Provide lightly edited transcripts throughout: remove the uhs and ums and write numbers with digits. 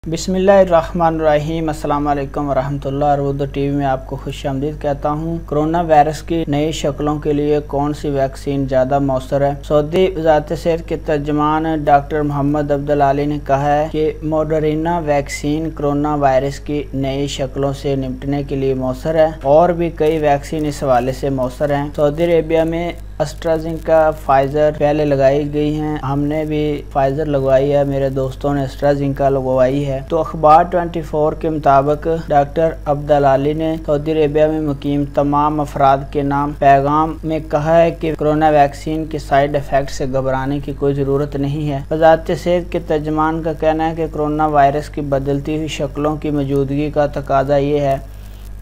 बिस्मिल्लाहिर्रहमानिर्रहीम। अस्सलाम वालेकुम वरहमतुल्लाह। अरवुद्दो टीवी में आपको खुश आमदीद कहता हूँ। कोरोना वायरस की नई शक्लों के लिए कौन सी वैक्सीन ज़्यादा मौसर है? सऊदी वज़ारत सेहत के तर्जुमान डॉक्टर मोहम्मद अब्दुल आली ने कहा है कि मॉडर्ना वैक्सीन कोरोना वायरस की नई शक्लों से निपटने के लिए मौसर है और भी कई वैक्सीन इस हवाले से मौसर हैं। सऊदी अरेबिया में एस्ट्राजेनेका फाइजर पहले लगाई गई हैं। हमने भी फाइजर लगवाई है, मेरे दोस्तों ने एस्ट्राजेनेका लगवाई है। तो अखबार 24 के मुताबिक डॉक्टर अब्दुल आली ने सऊदी अरेबिया में मुकीम तमाम अफराद के नाम पैगाम में कहा है कि कोरोना वैक्सीन के साइड इफेक्ट से घबराने की कोई ज़रूरत नहीं है। वज़ारत सेहत के तर्जुमान का कहना है कि कोरोना वायरस की बदलती हुई शक्लों की मौजूदगी का तकाजा ये है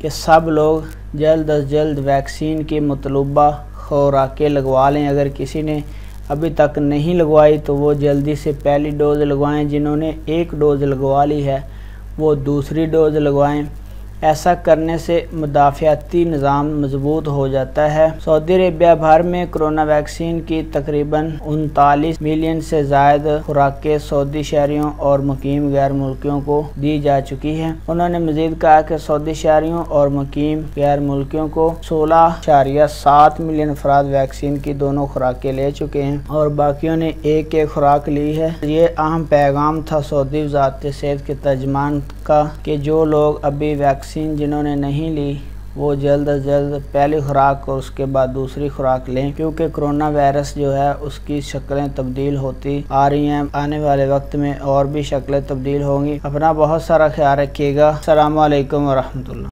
कि सब लोग जल्द अज जल्द वैक्सीन की मतलूबा खुराकें लगवा लें। अगर किसी ने अभी तक नहीं लगवाई तो वो जल्दी से पहली डोज़ लगवाएं। जिन्होंने एक डोज़ लगवा ली है वो दूसरी डोज़ लगवाएं। ऐसा करने से मुदाफ़ियाती निज़ाम मजबूत हो जाता है। सऊदी अरेबिया भर में कोरोना वैक्सीन की तकरीबन 39 मिलियन से ज़ायद खुराकें सऊदी शहरियों और मुकीम गैर मुल्कियों को दी जा चुकी हैं। उन्होंने मज़ीद कहा कि सऊदी शहरियों और मुकीम गैर मुल्कियों को 16.7 मिलियन अफराद वैक्सीन की दोनों खुराकें ले चुके हैं और बाकियों ने एक एक खुराक ली है। ये अहम पैगाम था सऊदी वज़ारत सेहत के तर्जुमान का कि जो लोग अभी वैक्सीन जिन्होंने नहीं ली वो जल्द अज जल्द पहली खुराक और उसके बाद दूसरी खुराक लें, क्योंकि कोरोना वायरस जो है उसकी शक्लें तब्दील होती आ रही हैं। आने वाले वक्त में और भी शक्लें तब्दील होंगी। अपना बहुत सारा ख्याल रखिएगा। अस्सलाम वालेकुम वरहमतुल्लाह।